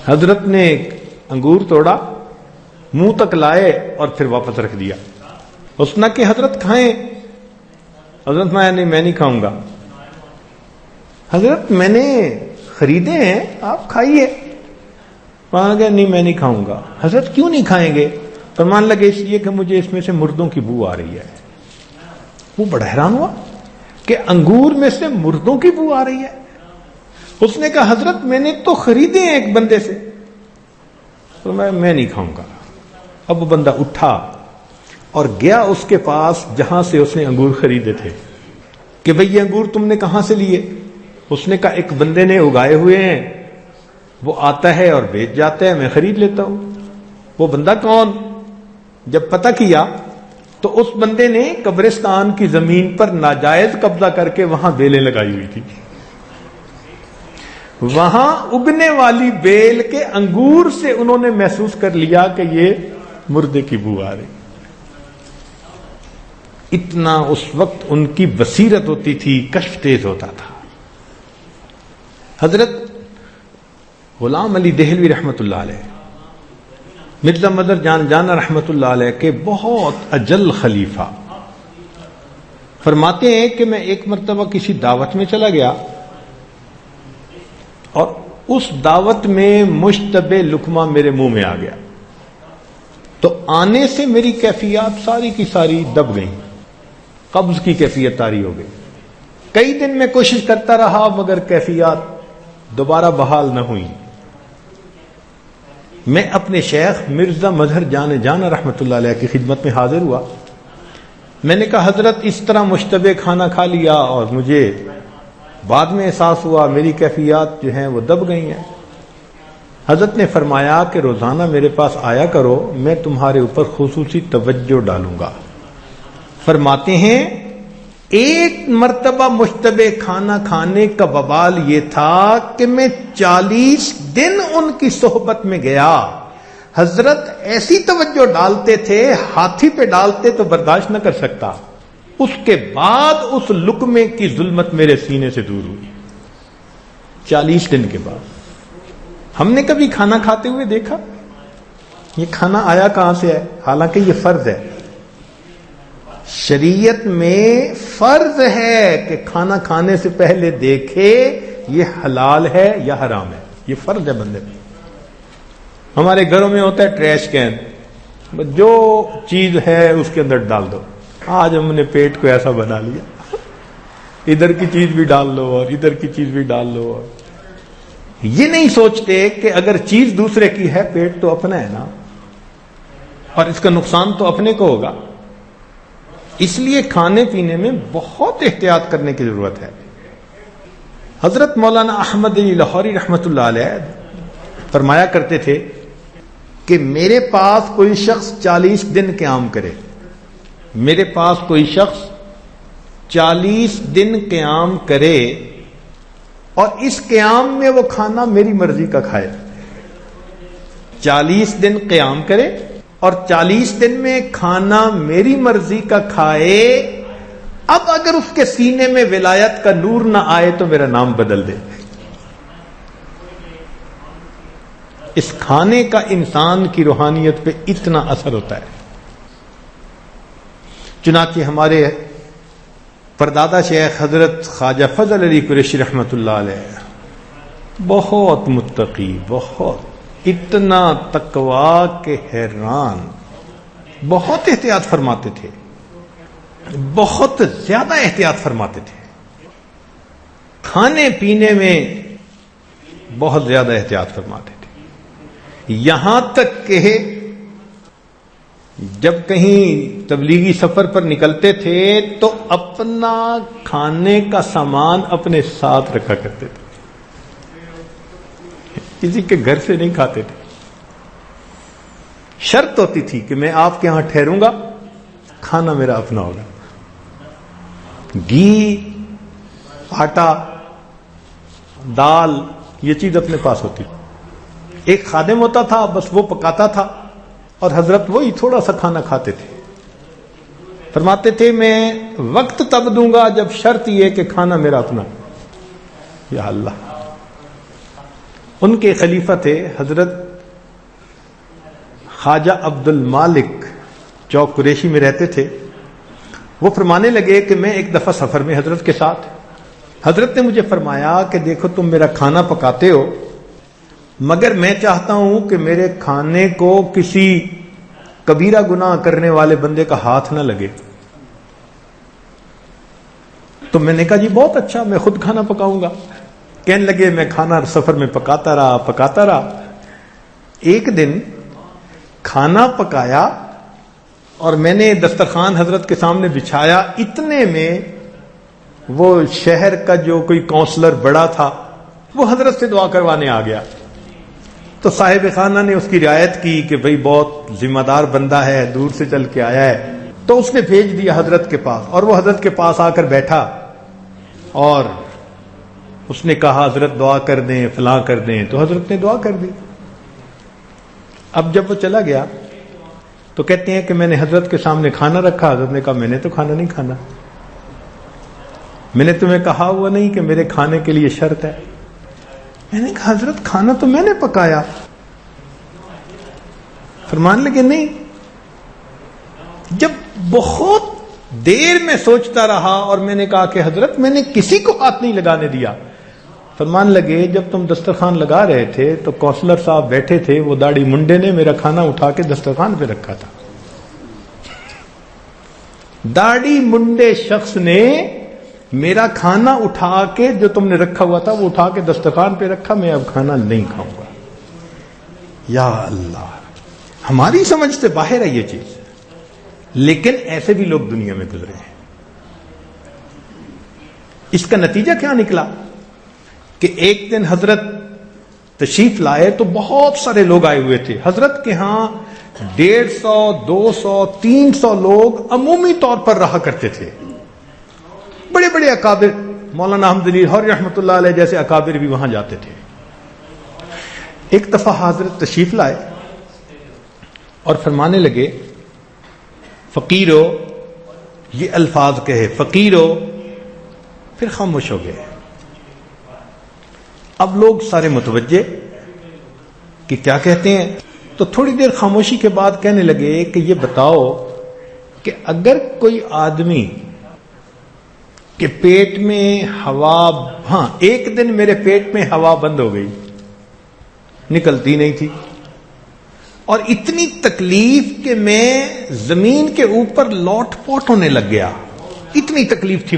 حضرت نے ایک انگور توڑا، منہ تک لائے اور پھر واپس رکھ دیا۔ اس نے کہ حضرت کھائیں، حضرت نہیں میں نہیں کھاؤں گا۔ حضرت میں نے خریدے ہیں، آپ کھائیے۔ وہاں گیا نہیں میں نہیں کھاؤں گا۔ حضرت کیوں نہیں کھائیں گے؟ فرمان لگے اس لیے کہ مجھے اس میں سے مردوں کی بو آ رہی ہے۔ وہ بڑا حیران ہوا کہ انگور میں سے مردوں کی بو آ رہی ہے۔ اس نے کہا حضرت میں نے تو خریدے ہیں ایک بندے سے، تو میں نہیں کھاؤں گا۔ اب وہ بندہ اٹھا اور گیا اس کے پاس جہاں سے اس نے انگور خریدے تھے کہ بھئی یہ انگور تم نے کہاں سے لیے؟ اس نے کہا ایک بندے نے اگائے ہوئے ہیں، وہ آتا ہے اور بیچ جاتا ہے، میں خرید لیتا ہوں۔ وہ بندہ کون؟ جب پتہ کیا تو اس بندے نے قبرستان کی زمین پر ناجائز قبضہ کر کے وہاں بیلیں لگائی ہوئی تھی۔ وہاں اگنے والی بیل کے انگور سے انہوں نے محسوس کر لیا کہ یہ مردے کی بو آ رہی۔ اتنا اس وقت ان کی بصیرت ہوتی تھی، کشف تیز ہوتا تھا۔ حضرت غلام علی دہلوی رحمت اللہ علیہ، مرزا مدر جان جانا رحمت اللہ علیہ کے بہت اجل خلیفہ، فرماتے ہیں کہ میں ایک مرتبہ کسی دعوت میں چلا گیا اور اس دعوت میں مشتبہ لقمہ میرے منہ میں آ گیا، تو آنے سے میری کیفیات ساری کی ساری دب گئیں، قبض کی کیفیت طاری ہو گئی۔ کئی دن میں کوشش کرتا رہا مگر کیفیات دوبارہ بحال نہ ہوئی۔ میں اپنے شیخ مرزا مظہر جان جانا رحمت اللہ علیہ کی خدمت میں حاضر ہوا۔ میں نے کہا حضرت اس طرح مشتبہ کھانا کھا لیا اور مجھے بعد میں احساس ہوا میری کیفیات جو ہیں وہ دب گئی ہیں۔ حضرت نے فرمایا کہ روزانہ میرے پاس آیا کرو، میں تمہارے اوپر خصوصی توجہ ڈالوں گا۔ فرماتے ہیں ایک مرتبہ مشتبہ کھانا کھانے کا وبال یہ تھا کہ میں 40 دن ان کی صحبت میں گیا۔ حضرت ایسی توجہ ڈالتے تھے، ہاتھی پہ ڈالتے تو برداشت نہ کر سکتا۔ اس کے بعد اس لقمے کی ظلمت میرے سینے سے دور ہوئی۔ 40 دن کے بعد ہم نے کبھی کھانا کھاتے ہوئے دیکھا؟ یہ کھانا آیا کہاں سے ہے؟ حالانکہ یہ فرض ہے، شریعت میں فرض ہے کہ کھانا کھانے سے پہلے دیکھے یہ حلال ہے یا حرام ہے، یہ فرض ہے بندے میں۔ ہمارے گھروں میں ہوتا ہے ٹریش کین، جو چیز ہے اس کے اندر ڈال دو۔ آج ہم نے پیٹ کو ایسا بنا لیا، ادھر کی چیز بھی ڈال لو اور ادھر کی چیز بھی ڈال لو، اور یہ نہیں سوچتے کہ اگر چیز دوسرے کی ہے پیٹ تو اپنا ہے نا، اور اس کا نقصان تو اپنے کو ہوگا۔ اس لیے کھانے پینے میں بہت احتیاط کرنے کی ضرورت ہے۔ حضرت مولانا احمد علی لاہوری رحمت اللہ علیہ فرمایا کرتے تھے کہ میرے پاس کوئی شخص 40 دن قیام کرے، میرے پاس کوئی شخص 40 دن قیام کرے اور اس قیام میں وہ کھانا میری مرضی کا کھائے۔ 40 دن قیام کرے اور 40 دن میں کھانا میری مرضی کا کھائے، اب اگر اس کے سینے میں ولایت کا نور نہ آئے تو میرا نام بدل دے۔ اس کھانے کا انسان کی روحانیت پہ اتنا اثر ہوتا ہے۔ چنانچہ ہمارے پردادا شیخ حضرت خواجہ فضل علی قریشی رحمت اللہ علیہ بہت متقی، بہت اتنا تقویٰ کہ حیران، بہت احتیاط فرماتے تھے، بہت زیادہ احتیاط فرماتے تھے، کھانے پینے میں بہت زیادہ احتیاط فرماتے تھے، یہاں تک کہ جب کہیں تبلیغی سفر پر نکلتے تھے تو اپنا کھانے کا سامان اپنے ساتھ رکھا کرتے تھے، کسی کے گھر سے نہیں کھاتے تھے۔ شرط ہوتی تھی کہ میں آپ کے ہاں ٹھہروں گا، کھانا میرا اپنا ہوگا، گھی، آٹا، دال، یہ چیز اپنے پاس ہوتی تھی۔ ایک خادم ہوتا تھا، بس وہ پکاتا تھا اور حضرت وہی تھوڑا سا کھانا کھاتے تھے۔ فرماتے تھے میں وقت تب دوں گا جب شرط یہ کہ کھانا میرا اپنا۔ یا اللہ، ان کے خلیفہ تھے حضرت خواجہ عبد المالک، چوک قریشی میں رہتے تھے. وہ فرمانے لگے کہ میں ایک دفعہ سفر میں حضرت کے ساتھ، حضرت نے مجھے فرمایا کہ دیکھو تم میرا کھانا پکاتے ہو، مگر میں چاہتا ہوں کہ میرے کھانے کو کسی کبیرہ گناہ کرنے والے بندے کا ہاتھ نہ لگے. تو میں نے کہا جی بہت اچھا، میں خود کھانا پکاؤں گا. کہنے لگے میں کھانا سفر میں پکاتا رہا. ایک دن کھانا پکایا اور میں نے دسترخوان حضرت کے سامنے بچھایا. اتنے میں وہ شہر کا جو کوئی کونسلر بڑا تھا وہ حضرت سے دعا کروانے آ گیا. تو صاحب خانہ نے اس کی رعایت کی کہ بھئی بہت ذمہ دار بندہ ہے، دور سے چل کے آیا ہے. تو اس نے بھیج دیا حضرت کے پاس، اور وہ حضرت کے پاس آ کر بیٹھا اور اس نے کہا حضرت دعا کر دیں، فلاں کر دیں. تو حضرت نے دعا کر دی. اب جب وہ چلا گیا تو کہتے ہیں کہ میں نے حضرت کے سامنے کھانا رکھا. حضرت نے کہا میں نے تو کھانا نہیں کھانا، میں نے تمہیں کہا ہوا نہیں کہ میرے کھانے کے لیے شرط ہے. میں نے کہا حضرت کھانا تو میں نے پکایا. فرمان لگے نہیں. جب بہت دیر میں سوچتا رہا اور میں نے کہا کہ حضرت میں نے کسی کو ہاتھ نہیں لگانے دیا. فرمان لگے جب تم دسترخوان لگا رہے تھے تو کونسلر صاحب بیٹھے تھے، وہ داڑھی منڈے نے میرا کھانا اٹھا کے دسترخوان پہ رکھا تھا. داڑھی منڈے شخص نے میرا کھانا اٹھا کے جو تم نے رکھا ہوا تھا وہ اٹھا کے دسترخوان پہ رکھا. میں اب کھانا نہیں کھاؤں گا. یا اللہ، ہماری سمجھ سے باہر ہے یہ چیز، لیکن ایسے بھی لوگ دنیا میں گزرے ہیں. اس کا نتیجہ کیا نکلا کہ ایک دن حضرت تشریف لائے تو بہت سارے لوگ آئے ہوئے تھے. حضرت کے ہاں 150 200 300 لوگ عمومی طور پر رہا کرتے تھے. بڑے بڑے اکابر، مولانا احمد علی لاہوری رحمۃ اللہ علیہ جیسے اکابر بھی وہاں جاتے تھے. ایک دفعہ حضرت تشریف لائے اور فرمانے لگے فقیرو، یہ الفاظ کہے فقیرو، پھر خاموش ہو گئے. اب لوگ سارے متوجہ کہ کیا کہتے ہیں. تو تھوڑی دیر خاموشی کے بعد کہنے لگے کہ یہ بتاؤ کہ اگر کوئی آدمی کہ پیٹ میں ہوا، ہاں ایک دن میرے پیٹ میں ہوا بند ہو گئی، نکلتی نہیں تھی، اور اتنی تکلیف کہ میں زمین کے اوپر لوٹ پوٹ ہونے لگ گیا، اتنی تکلیف تھی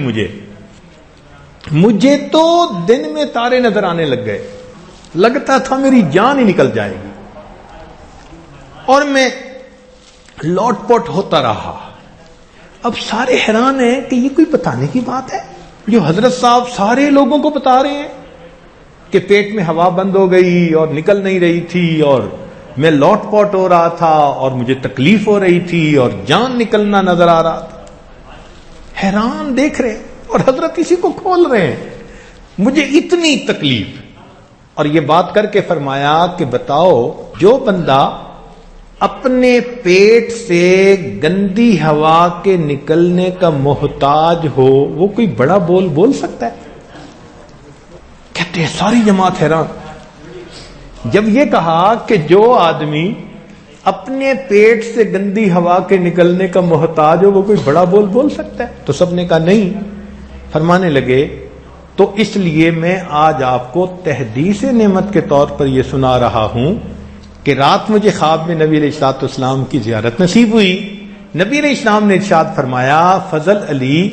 مجھے تو دن میں تارے نظر آنے لگ گئے، لگتا تھا میری جان ہی نکل جائے گی، اور میں لوٹ پوٹ ہوتا رہا. اب سارے حیران ہیں کہ یہ کوئی بتانے کی بات ہے جو حضرت صاحب سارے لوگوں کو بتا رہے ہیں کہ پیٹ میں ہوا بند ہو گئی اور نکل نہیں رہی تھی اور میں لوٹ پوٹ ہو رہا تھا اور مجھے تکلیف ہو رہی تھی اور جان نکلنا نظر آ رہا تھا. حیران دیکھ رہے اور حضرت کسی کو کھول رہے ہیں مجھے اتنی تکلیف. اور یہ بات کر کے فرمایا کہ بتاؤ جو بندہ اپنے پیٹ سے گندی ہوا کے نکلنے کا محتاج ہو وہ کوئی بڑا بول سکتا ہے؟ کہتے ہیں ساری جماعت حیران. جب یہ کہا کہ جو آدمی اپنے پیٹ سے گندی ہوا کے نکلنے کا محتاج ہو وہ کوئی بڑا بول سکتا ہے؟ تو سب نے کہا نہیں. فرمانے لگے تو اس لیے میں آج آپ کو تحدیث نعمت کے طور پر یہ سنا رہا ہوں کہ رات مجھے خواب میں نبی علیہ الصلوۃ والسلام کی زیارت نصیب ہوئی. نبی علیہ السلام نے ارشاد فرمایا فضل علی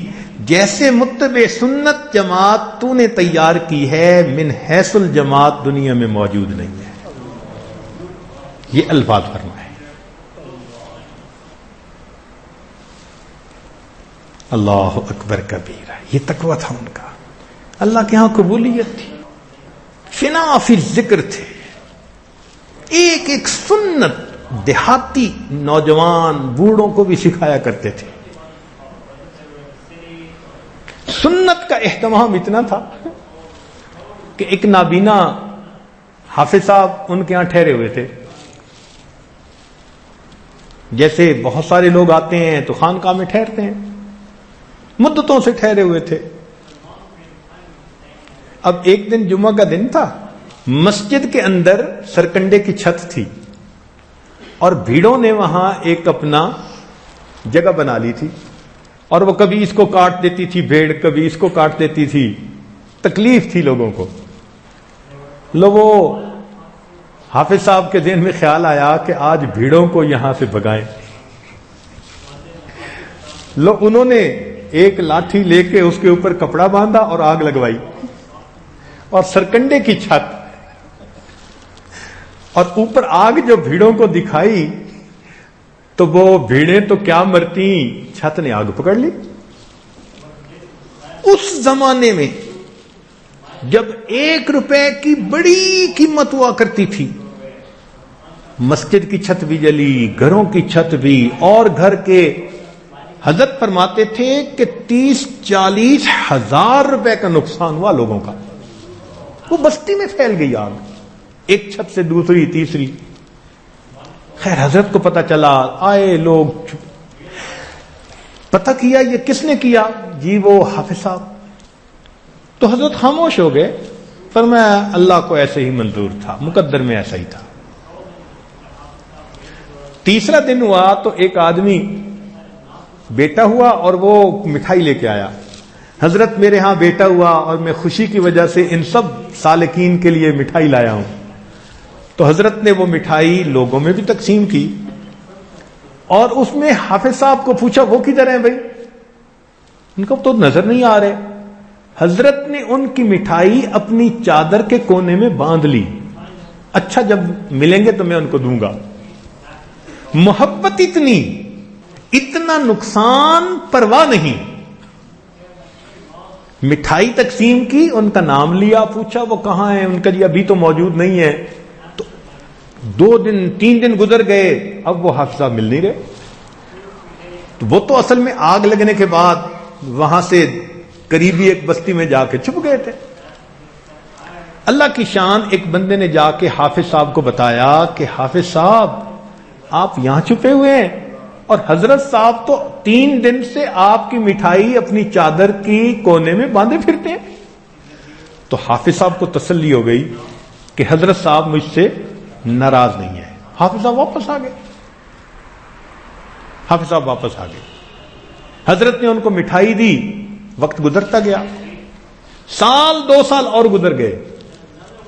جیسے متبع سنت جماعت تو نے تیار کی ہے من حیث الجماعت دنیا میں موجود نہیں ہے. یہ الفاظ فرمائے. اللہ اکبر کبیرہ. یہ تقویٰ تھا ان کا، اللہ کے ہاں قبولیت تھی، فنا فی ذکر تھے. ایک ایک سنت دیہاتی نوجوان بوڑھوں کو بھی سکھایا کرتے تھے. سنت کا اہتمام اتنا تھا کہ ایک نابینا حافظ صاحب ان کے ہاں ٹھہرے ہوئے تھے. جیسے بہت سارے لوگ آتے ہیں تو خانقاہ میں ٹھہرتے ہیں، مدتوں سے ٹھہرے ہوئے تھے. اب ایک دن جمعہ کا دن تھا مسجد کے اندر سرکنڈے کی چھت تھی اور بھیڑوں نے وہاں ایک اپنا جگہ بنا لی تھی، اور وہ کبھی اس کو کاٹ دیتی تھی بھیڑ، کبھی اس کو کاٹ دیتی تھی، تکلیف تھی لوگوں کو۔ لوگوں حافظ صاحب کے ذہن میں خیال آیا کہ آج بھیڑوں کو یہاں سے بھگائیں۔ انہوں نے ایک لاٹھی لے کے اس کے اوپر کپڑا باندھا اور آگ لگوائی، اور سرکنڈے کی چھت، اور اوپر آگ جو بھیڑوں کو دکھائی تو وہ بھیڑیں تو کیا مرتی، چھت نے آگ پکڑ لی۔ اس زمانے میں جب 1 روپے کی بڑی قیمت ہوا کرتی تھی، مسجد کی چھت بھی جلی، گھروں کی چھت بھی، اور گھر کے حضرت فرماتے تھے کہ 30-40 ہزار روپے کا نقصان ہوا لوگوں کا۔ وہ بستی میں پھیل گئی آگ، ایک چھت سے دوسری تیسری۔ خیر حضرت کو پتہ چلا، آئے لوگ، پتہ کیا یہ کس نے کیا؟ جی وہ حافظ صاحب۔ تو حضرت خاموش ہو گئے، فرمایا اللہ کو ایسے ہی منظور تھا، مقدر میں ایسا ہی تھا۔ تیسرا دن ہوا تو ایک آدمی بیٹا ہوا اور وہ مٹھائی لے کے آیا، حضرت میرے ہاں بیٹا ہوا اور میں خوشی کی وجہ سے ان سب سالکین کے لیے مٹھائی لایا ہوں۔ تو حضرت نے وہ مٹھائی لوگوں میں بھی تقسیم کی، اور اس میں حافظ صاحب کو پوچھا وہ کدھر ہیں بھائی؟ ان کو تو نظر نہیں آ رہے۔ حضرت نے ان کی مٹھائی اپنی چادر کے کونے میں باندھ لی، اچھا جب ملیں گے تو میں ان کو دوں گا۔ محبت اتنی، اتنا نقصان پرواہ نہیں۔ مٹھائی تقسیم کی، ان کا نام لیا، پوچھا وہ کہاں ہیں؟ ان کا جی ابھی تو موجود نہیں ہے۔ تو 2 دن 3 دن گزر گئے، اب وہ حافظ صاحب مل نہیں رہے۔ تو وہ تو اصل میں آگ لگنے کے بعد وہاں سے قریبی ایک بستی میں جا کے چھپ گئے تھے۔ اللہ کی شان، ایک بندے نے جا کے حافظ صاحب کو بتایا کہ حافظ صاحب آپ یہاں چھپے ہوئے ہیں، اور حضرت صاحب تو 3 دن سے آپ کی مٹھائی اپنی چادر کی کونے میں باندھے پھرتے ہیں۔ تو حافظ صاحب کو تسلی ہو گئی کہ حضرت صاحب مجھ سے ناراض نہیں ہے۔ حافظ صاحب واپس آ گئے، حافظ صاحب واپس آ گئے۔ حضرت نے ان کو مٹھائی دی، وقت گزرتا گیا، 1 2 سال اور گزر گئے،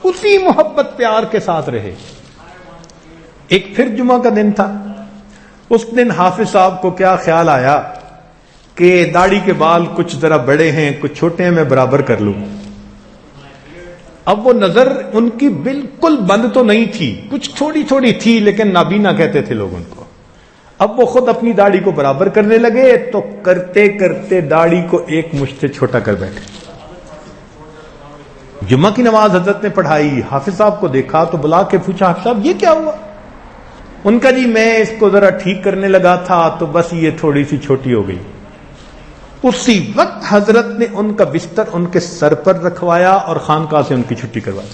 اسی محبت پیار کے ساتھ رہے۔ ایک پھر جمعہ کا دن تھا، اس دن حافظ صاحب کو کیا خیال آیا کہ داڑھی کے بال کچھ ذرا بڑے ہیں کچھ چھوٹے ہیں، میں برابر کر لوں۔ اب وہ نظر ان کی بالکل بند تو نہیں تھی، کچھ تھوڑی تھوڑی تھی، لیکن نابینا کہتے تھے لوگ ان کو۔ اب وہ خود اپنی داڑھی کو برابر کرنے لگے تو کرتے کرتے داڑھی کو ایک مشت سے چھوٹا کر بیٹھے۔ جمعہ کی نماز حضرت نے پڑھائی، حافظ صاحب کو دیکھا تو بلا کے پوچھا حافظ صاحب یہ کیا ہوا؟ ان کا جی میں اس کو ذرا ٹھیک کرنے لگا تھا تو بس یہ تھوڑی سی چھوٹی ہو گئی۔ اسی وقت حضرت نے ان کا بستر ان کے سر پر رکھوایا اور خانقاہ سے ان کی چھٹی کروائی۔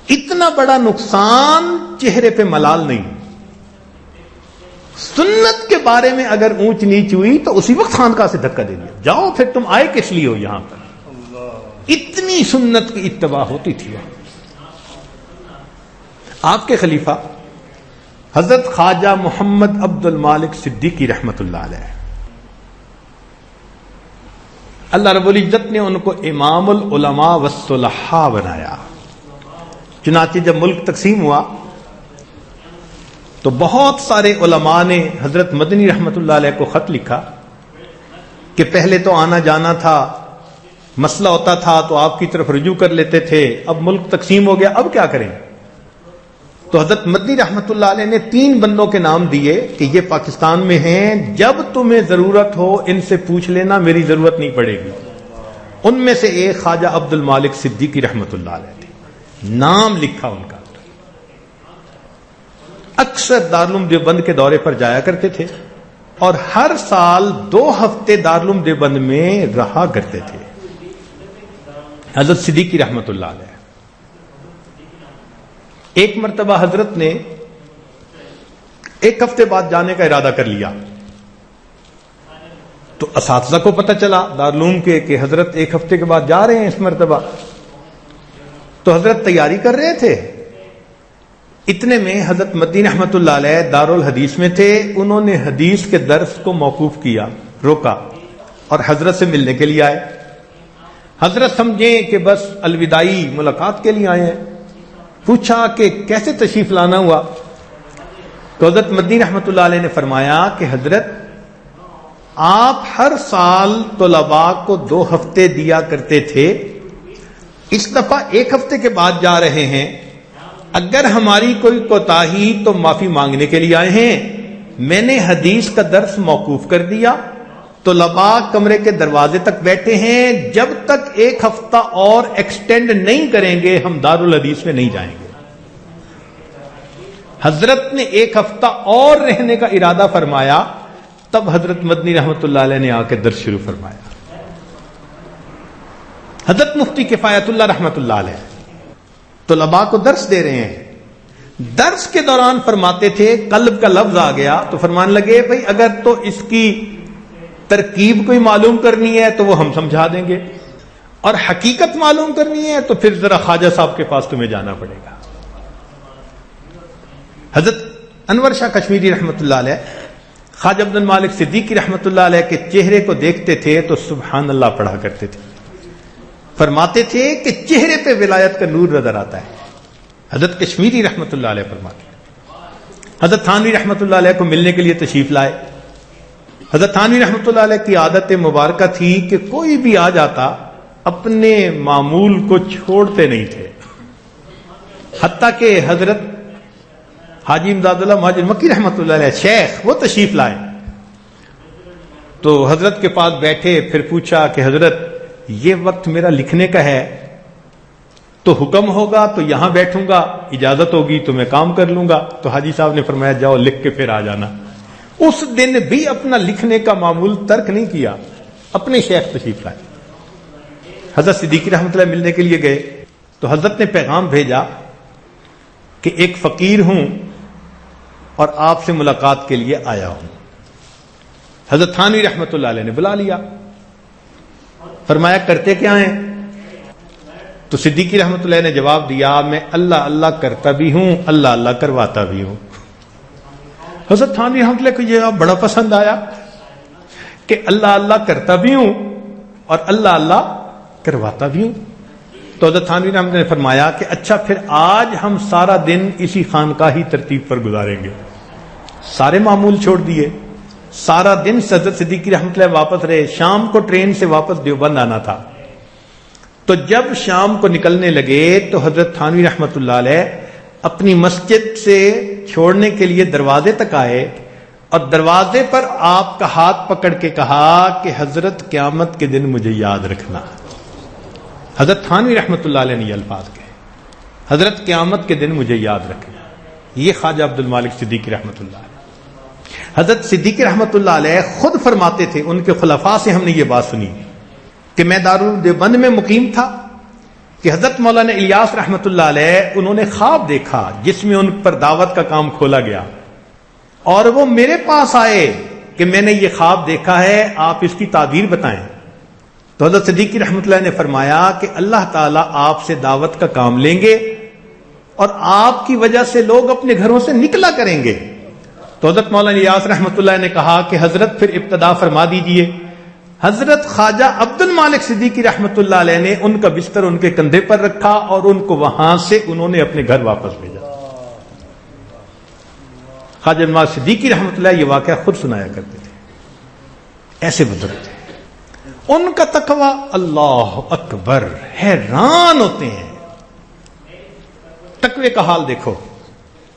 اتنا بڑا نقصان چہرے پہ ملال نہیں۔ سنت کے بارے میں اگر اونچ نیچ ہوئی تو اسی وقت خانقاہ سے دھکا دے دیا، جاؤ پھر تم آئے کس لیے ہو یہاں پر۔ اتنی سنت کی اتباع ہوتی تھی۔ آپ کے خلیفہ حضرت خواجہ محمد عبد المالک صدیقی رحمت اللہ علیہ، اللہ رب العزت نے ان کو امام العلماء والصلحاء بنایا۔ چنانچہ جب ملک تقسیم ہوا تو بہت سارے علماء نے حضرت مدنی رحمت اللہ علیہ کو خط لکھا کہ پہلے تو آنا جانا تھا، مسئلہ ہوتا تھا تو آپ کی طرف رجوع کر لیتے تھے، اب ملک تقسیم ہو گیا، اب کیا کریں؟ تو حضرت مدنی رحمت اللہ علیہ نے 3 بندوں کے نام دیے کہ یہ پاکستان میں ہیں، جب تمہیں ضرورت ہو ان سے پوچھ لینا، میری ضرورت نہیں پڑے گی۔ ان میں سے ایک خواجہ عبد المالک صدیقی رحمت اللہ علیہ تھے، نام لکھا ان کا۔ اکثر دارالعلوم دیوبند کے دورے پر جایا کرتے تھے اور ہر سال 2 ہفتے دارالعلوم دیوبند میں رہا کرتے تھے حضرت صدیقی رحمت اللہ علیہ۔ ایک مرتبہ حضرت نے 1 ہفتے بعد جانے کا ارادہ کر لیا، تو اساتذہ کو پتہ چلا دارالعلوم کے کہ حضرت 1 ہفتے کے بعد جا رہے ہیں اس مرتبہ۔ تو حضرت تیاری کر رہے تھے. اتنے میں حضرت مدنی رحمت اللہ علیہ دارالحدیث میں تھے. انہوں نے حدیث کے درس کو موقوف کیا, روکا اور حضرت سے ملنے کے لیے آئے. حضرت سمجھیں کہ بس الوداعی ملاقات کے لیے آئے ہیں. پوچھا کہ کیسے تشریف لانا ہوا؟ تو حضرت مدنی رحمت اللہ علیہ نے فرمایا کہ حضرت آپ ہر سال طلباء کو 2 ہفتے دیا کرتے تھے, اس دفعہ 1 ہفتے کے بعد جا رہے ہیں. اگر ہماری کوئی کوتاہی تو معافی مانگنے کے لیے آئے ہیں. میں نے حدیث کا درس موقوف کر دیا. طلباء کمرے کے دروازے تک بیٹھے ہیں. جب تک 1 ہفتہ اور ایکسٹینڈ نہیں کریں گے ہم دارالحدیث میں نہیں جائیں گے. حضرت نے 1 ہفتہ اور رہنے کا ارادہ فرمایا. تب حضرت مدنی رحمت اللہ علیہ نے آ کے درس شروع فرمایا. حضرت مفتی کفایت اللہ رحمت اللہ علیہ طلباء کو درس دے رہے ہیں. درس کے دوران فرماتے تھے, قلب کا لفظ آ گیا تو فرمانے لگے بھئی اگر تو اس کی ترکیب کوئی معلوم کرنی ہے تو وہ ہم سمجھا دیں گے, اور حقیقت معلوم کرنی ہے تو پھر ذرا خواجہ صاحب کے پاس تمہیں جانا پڑے گا. حضرت انور شاہ کشمیری رحمت اللہ علیہ خواجہ عبد المالک صدیقی رحمت اللہ علیہ کے چہرے کو دیکھتے تھے تو سبحان اللہ پڑھا کرتے تھے. فرماتے تھے کہ چہرے پہ ولایت کا نور نظر آتا ہے. حضرت کشمیری رحمت اللہ علیہ فرماتے ہیں. حضرت تھانوی رحمت اللہ علیہ کو ملنے کے لیے تشریف لائے. حضرت تھانوی رحمت اللہ علیہ کی عادت مبارکہ تھی کہ کوئی بھی آ جاتا اپنے معمول کو چھوڑتے نہیں تھے. حتیٰ کہ حضرت حاجی امداد اللہ مہاجر مکی رحمت اللہ علیہ شیخ وہ تشریف لائے تو حضرت کے پاس بیٹھے. پھر پوچھا کہ حضرت یہ وقت میرا لکھنے کا ہے تو حکم ہوگا تو یہاں بیٹھوں گا, اجازت ہوگی تو میں کام کر لوں گا. تو حاجی صاحب نے فرمایا جاؤ لکھ کے پھر آ جانا. اس دن بھی اپنا لکھنے کا معمول ترک نہیں کیا, اپنے شیخ تشریف لائے. حضرت صدیقی رحمت اللہ ملنے کے لیے گئے تو حضرت نے پیغام بھیجا کہ ایک فقیر ہوں اور آپ سے ملاقات کے لیے آیا ہوں. حضرت تھانوی رحمت اللہ علیہ نے بلا لیا. فرمایا کرتے کیا ہیں؟ تو صدیقی رحمت اللہ نے جواب دیا میں اللہ اللہ کرتا بھی ہوں, اللہ اللہ کرواتا بھی ہوں. حضرت تھانوی رحمت اللہ کو یہ بڑا پسند آیا کہ اللہ اللہ کرتا بھی ہوں اور اللہ اللہ کرواتا بھی ہوں. تو حضرت تھانوی رحمت اللہ نے فرمایا کہ اچھا پھر آج ہم سارا دن اسی خانقاہی ترتیب پر گزاریں گے. سارے معمول چھوڑ دیے. سارا دن حضرت صدیقی رحمت اللہ واپس رہے. شام کو ٹرین سے واپس دیوبند آنا تھا. تو جب شام کو نکلنے لگے تو حضرت تھانوی رحمت اللہ علیہ اپنی مسجد سے چھوڑنے کے لیے دروازے تک آئے اور دروازے پر آپ کا ہاتھ پکڑ کے کہا کہ حضرت قیامت کے دن مجھے یاد رکھنا. حضرت تھانوی رحمت اللہ علیہ نے یہ الفاظ کہے, حضرت قیامت کے دن مجھے یاد رکھنا. یہ خواجہ عبد المالک صدیقی رحمت اللہ علیہ. حضرت صدیقی رحمت اللہ علیہ خود فرماتے تھے, ان کے خلفاء سے ہم نے یہ بات سنی کہ میں دارالدیوبند میں مقیم تھا کہ حضرت مولانا الیاس رحمت اللہ علیہ انہوں نے خواب دیکھا جس میں ان پر دعوت کا کام کھولا گیا اور وہ میرے پاس آئے کہ میں نے یہ خواب دیکھا ہے, آپ اس کی تعبیر بتائیں. تو حضرت صدیقی رحمت اللہ نے فرمایا کہ اللہ تعالیٰ آپ سے دعوت کا کام لیں گے اور آپ کی وجہ سے لوگ اپنے گھروں سے نکلا کریں گے. تو حضرت مولانا الیاس رحمت اللہ نے کہا کہ حضرت پھر ابتدا فرما دیجئے. حضرت خواجہ عبد المالک صدیقی رحمت اللہ علیہ نے ان کا بستر ان کے کندھے پر رکھا اور ان کو وہاں سے انہوں نے اپنے گھر واپس بھیجا. خواجہ عبد المالک صدیقی رحمت اللہ یہ واقعہ خود سنایا کرتے تھے. ایسے بزرگ تھے. ان کا تقوی اللہ اکبر, حیران ہوتے ہیں. تقوی کا حال دیکھو.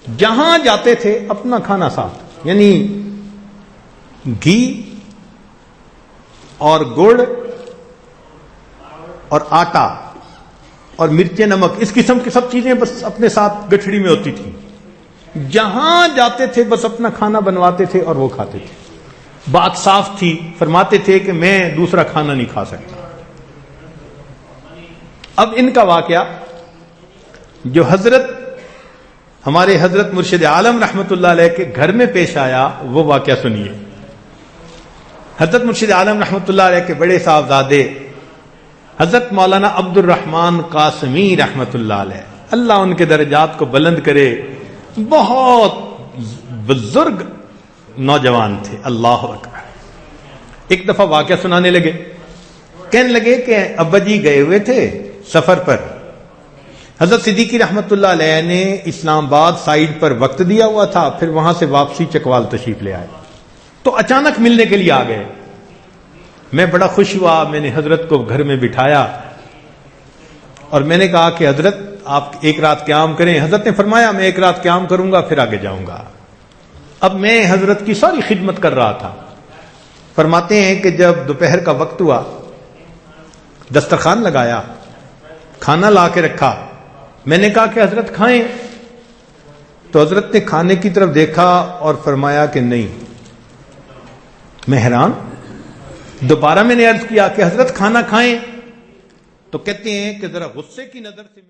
جہاں جاتے تھے اپنا کھانا ساتھ, یعنی گھی اور گڑ اور آٹا اور مرچیں نمک اس قسم کی سب چیزیں بس اپنے ساتھ گٹھڑی میں ہوتی تھی. جہاں جاتے تھے بس اپنا کھانا بنواتے تھے اور وہ کھاتے تھے. بات صاف تھی, فرماتے تھے کہ میں دوسرا کھانا نہیں کھا سکتا. اب ان کا واقعہ جو ہمارے حضرت مرشد عالم رحمت اللہ علیہ کے گھر میں پیش آیا وہ واقعہ سنیے. حضرت مرشد عالم رحمت اللہ علیہ کے بڑے صاحبزادے حضرت مولانا عبد الرحمن قاسمی رحمت اللہ علیہ، اللہ ان کے درجات کو بلند کرے، بہت بزرگ نوجوان تھے، اللہ اکبر۔ ایک دفعہ واقعہ سنانے لگے، کہنے لگے کہ ابا جی گئے ہوئے تھے سفر پر، حضرت صدیقی رحمت اللہ علیہ نے اسلام آباد سائیڈ پر وقت دیا ہوا تھا، پھر وہاں سے واپسی چکوال تشریف لے آئے، تو اچانک ملنے کے لیے آ گئے۔ میں بڑا خوش ہوا، میں نے حضرت کو گھر میں بٹھایا اور میں نے کہا کہ حضرت آپ ایک رات قیام کریں۔ حضرت نے فرمایا میں ایک رات قیام کروں گا پھر آگے جاؤں گا۔ اب میں حضرت کی ساری خدمت کر رہا تھا۔ فرماتے ہیں کہ جب دوپہر کا وقت ہوا، دسترخوان لگایا، کھانا لا کے رکھا، میں نے کہا کہ حضرت کھائیں، تو حضرت نے کھانے کی طرف دیکھا اور فرمایا کہ نہیں۔ میں حیران، دوبارہ میں نے عرض کیا کہ حضرت کھانا کھائیں، تو کہتے ہیں کہ ذرا غصے کی نظر سے